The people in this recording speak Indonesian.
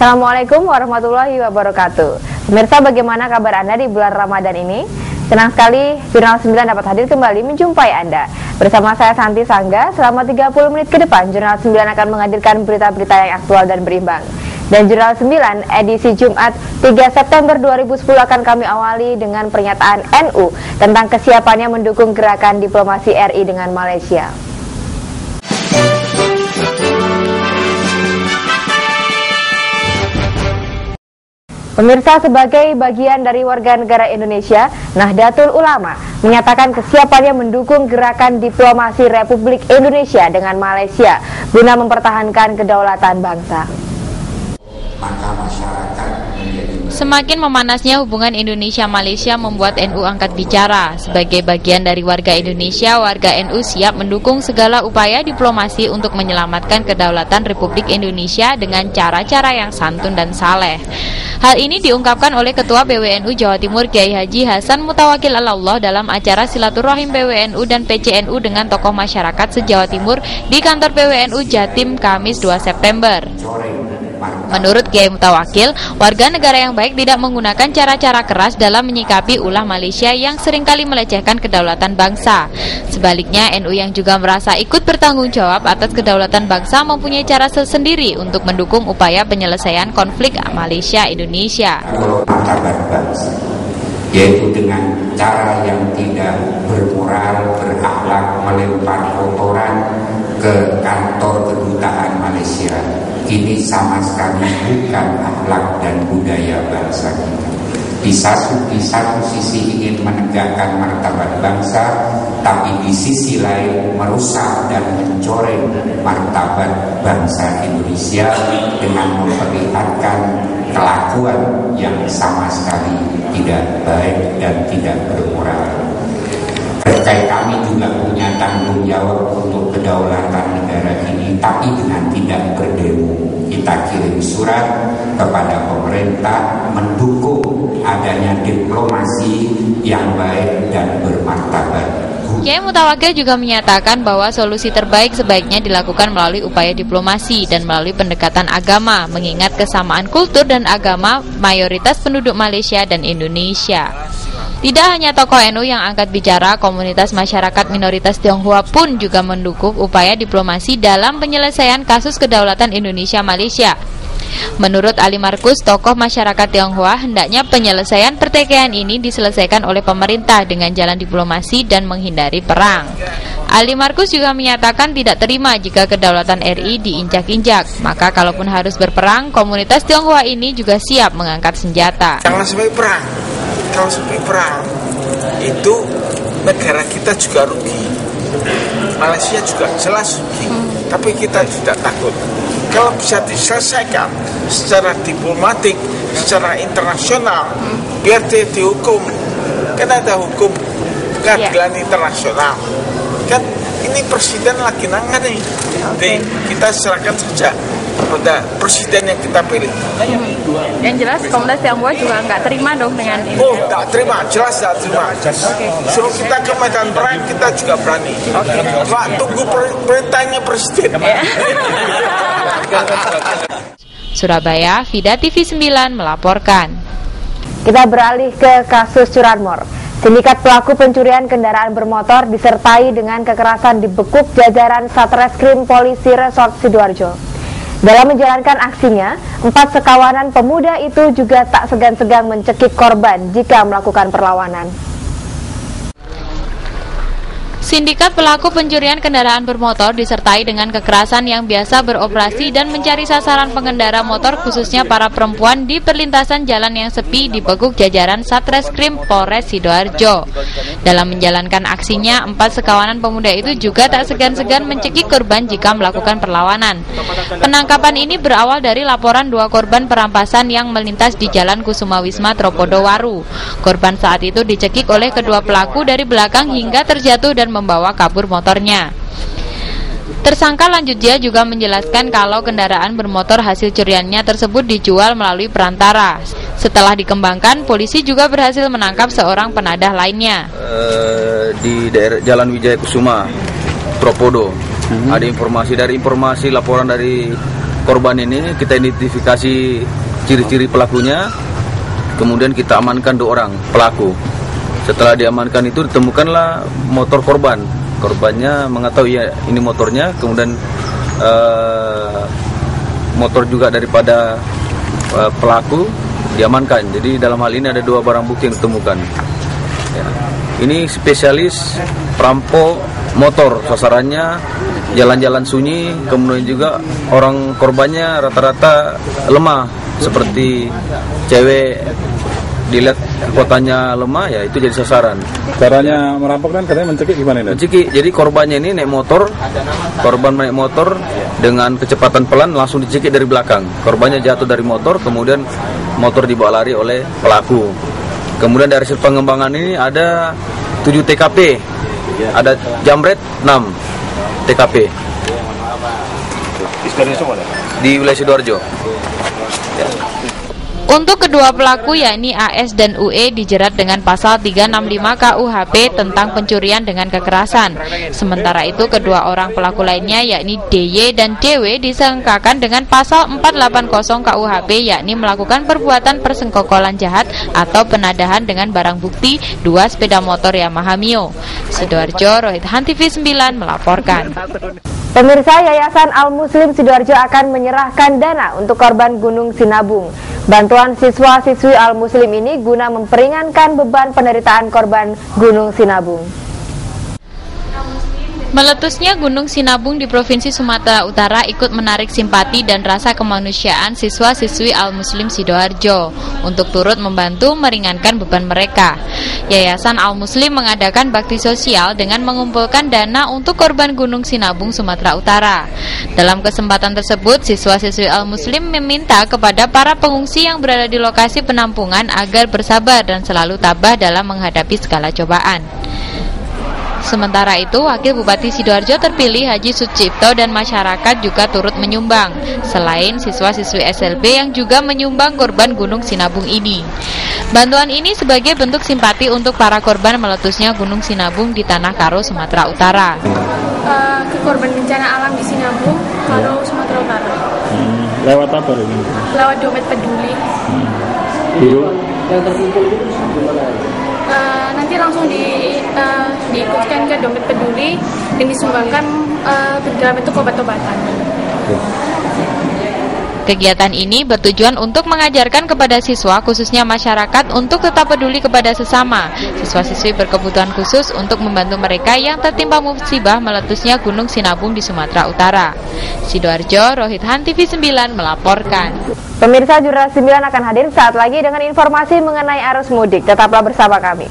Assalamualaikum warahmatullahi wabarakatuh. Pemirsa, bagaimana kabar Anda di bulan Ramadan ini? Senang sekali Jurnal 9 dapat hadir kembali menjumpai Anda. Bersama saya Santi Sangga, selama 30 menit ke depan Jurnal 9 akan menghadirkan berita-berita yang aktual dan berimbang. Dan Jurnal 9 edisi Jumat 3 September 2010 akan kami awali dengan pernyataan NU tentang kesiapannya mendukung gerakan diplomasi RI dengan Malaysia. Pemirsa, sebagai bagian dari warga negara Indonesia, Nahdlatul Ulama menyatakan kesiapannya mendukung gerakan diplomasi Republik Indonesia dengan Malaysia guna mempertahankan kedaulatan bangsa. Semakin memanasnya hubungan Indonesia-Malaysia membuat NU angkat bicara. Sebagai bagian dari warga Indonesia, warga NU siap mendukung segala upaya diplomasi untuk menyelamatkan kedaulatan Republik Indonesia dengan cara-cara yang santun dan saleh. Hal ini diungkapkan oleh Ketua PWNU Jawa Timur Kiai Haji Hasan Mutawakil Allah dalam acara silaturahim PWNU dan PCNU dengan tokoh masyarakat se-Jawa Timur di kantor PWNU Jatim Kamis 2 September. Menurut Kiai Mutawakil, warga negara yang baik tidak menggunakan cara-cara keras dalam menyikapi ulah Malaysia yang seringkali melecehkan kedaulatan bangsa. Sebaliknya, NU yang juga merasa ikut bertanggung jawab atas kedaulatan bangsa mempunyai cara sendiri untuk mendukung upaya penyelesaian konflik Malaysia-Indonesia. Yaitu dengan cara yang tidak bermoral, berakhlak, melempar kotoran ke kantor kedutaan Malaysia. Ini sama sekali bukan akhlak dan budaya bangsa kita. Di satu sisi ingin menegakkan martabat bangsa, tapi di sisi lain merusak dan mencoreng martabat bangsa Indonesia dengan memperlihatkan kelakuan yang sama sekali tidak baik dan tidak bermoral. Terkait kami juga punya tanggung jawab untuk kedaulatan negara ini, tapi dengan tidak berdemo. Kita kirim surat kepada pemerintah mendukung adanya diplomasi yang baik dan bermartabat. Kiai Mutawakil juga menyatakan bahwa solusi terbaik sebaiknya dilakukan melalui upaya diplomasi dan melalui pendekatan agama, mengingat kesamaan kultur dan agama mayoritas penduduk Malaysia dan Indonesia. Tidak hanya tokoh NU yang angkat bicara, komunitas masyarakat minoritas Tionghoa pun juga mendukung upaya diplomasi dalam penyelesaian kasus kedaulatan Indonesia-Malaysia. Menurut Ali Markus, tokoh masyarakat Tionghoa, hendaknya penyelesaian pertikaian ini diselesaikan oleh pemerintah dengan jalan diplomasi dan menghindari perang. Ali Markus juga menyatakan tidak terima jika kedaulatan RI diinjak-injak. Maka kalaupun harus berperang, komunitas Tionghoa ini juga siap mengangkat senjata. Jangan sampai perang. Kalau sampai perang, itu negara kita juga rugi. Malaysia juga jelas rugi. Tapi kita tidak takut. Kalau bisa diselesaikan secara diplomatik, secara internasional, biar dia dihukum. Kan ada hukum keadilan internasional. Kan ini presiden lagi nangani. Kita serahkan saja pada presiden yang kita pilih. Yang jelas komunitas Tionghoa juga nggak terima dong dengan ini. Oh, nggak terima, jelas nggak terima. Suruh kita ke medan perang, kita juga berani. Pak, tunggu perintahnya presiden. Surabaya, Vida TV 9 melaporkan. Kita beralih ke kasus curanmor. Sindikat pelaku pencurian kendaraan bermotor disertai dengan kekerasan dibekuk jajaran Satreskrim Polisi Resort Sidoarjo. Dalam menjalankan aksinya, 4 sekawanan pemuda itu juga tak segan-segan mencekik korban jika melakukan perlawanan. Sindikat pelaku pencurian kendaraan bermotor disertai dengan kekerasan yang biasa beroperasi dan mencari sasaran pengendara motor khususnya para perempuan di perlintasan jalan yang sepi dibekuk jajaran Satreskrim Polres Sidoarjo. Dalam menjalankan aksinya, 4 sekawanan pemuda itu juga tak segan-segan mencekik korban jika melakukan perlawanan. Penangkapan ini berawal dari laporan 2 korban perampasan yang melintas di Jalan Kusuma Wisma Tropodowaru. Korban saat itu dicekik oleh kedua pelaku dari belakang hingga terjatuh dan membawa kabur motornya. Tersangka lanjut dia juga menjelaskan kalau kendaraan bermotor hasil curiannya tersebut dijual melalui perantara. Setelah dikembangkan, polisi juga berhasil menangkap seorang penadah lainnya. Di daerah Jalan Wijaya Kusuma, Tropodo. Ada informasi laporan dari korban ini, kita identifikasi ciri-ciri pelakunya, kemudian kita amankan 2 orang pelaku. Setelah diamankan itu ditemukanlah motor korban. Korbannya mengetahui ya ini motornya, kemudian motor juga daripada pelaku diamankan. Jadi dalam hal ini ada 2 barang bukti yang ditemukan. Ya. Ini spesialis perampok motor, sasarannya jalan-jalan sunyi, kemudian juga orang korbannya rata-rata lemah, seperti cewek dilihat kotanya lemah ya itu jadi sasaran. Caranya merampok kan katanya mencekik gimana ini? Mencekik, jadi korbannya ini naik motor, korban naik motor dengan kecepatan pelan langsung dicekik dari belakang. Korbannya jatuh dari motor, kemudian motor dibawa lari oleh pelaku. Kemudian dari hasil pengembangan ini ada 7 TKP, ada jamret 6 TKP di wilayah Sidoarjo. Ya. Untuk kedua pelaku yakni AS dan UE dijerat dengan pasal 365 KUHP tentang pencurian dengan kekerasan. Sementara itu kedua orang pelaku lainnya yakni DY dan DW disangkakan dengan pasal 480 KUHP yakni melakukan perbuatan persengkokolan jahat atau penadahan dengan barang bukti 2 sepeda motor Yamaha Mio. Sidoarjo, Rohit Han TV 9 melaporkan. Pemirsa, Yayasan Al-Muslim Sidoarjo akan menyerahkan dana untuk korban Gunung Sinabung. Bantuan siswa-siswi Al-Muslim ini guna memperingankan beban penderitaan korban Gunung Sinabung. Meletusnya Gunung Sinabung di Provinsi Sumatera Utara ikut menarik simpati dan rasa kemanusiaan siswa-siswi Al-Muslim Sidoarjo untuk turut membantu meringankan beban mereka. Yayasan Al-Muslim mengadakan bakti sosial dengan mengumpulkan dana untuk korban Gunung Sinabung, Sumatera Utara. Dalam kesempatan tersebut, siswa-siswi Al-Muslim meminta kepada para pengungsi yang berada di lokasi penampungan agar bersabar dan selalu tabah dalam menghadapi segala cobaan. Sementara itu, Wakil Bupati Sidoarjo terpilih Haji Sucipto dan masyarakat juga turut menyumbang, selain siswa-siswi SLB yang juga menyumbang korban Gunung Sinabung ini. Bantuan ini sebagai bentuk simpati untuk para korban meletusnya Gunung Sinabung di Tanah Karo, Sumatera Utara. Ke korban bencana alam di Sinabung, Karo, Sumatera Utara. Lewat apa ini? Lewat dompet peduli. Yang terkumpul itu nanti langsung diikutkan ke dompet peduli dan disumbangkan dalam bentuk obat-obatan. Kegiatan ini bertujuan untuk mengajarkan kepada siswa, khususnya masyarakat, untuk tetap peduli kepada sesama. Siswa-siswi berkebutuhan khusus untuk membantu mereka yang tertimpa musibah meletusnya Gunung Sinabung di Sumatera Utara. Sidoarjo, Rohit Han TV 9 melaporkan. Pemirsa, Jurnal 9 akan hadir saat lagi dengan informasi mengenai arus mudik. Tetaplah bersama kami.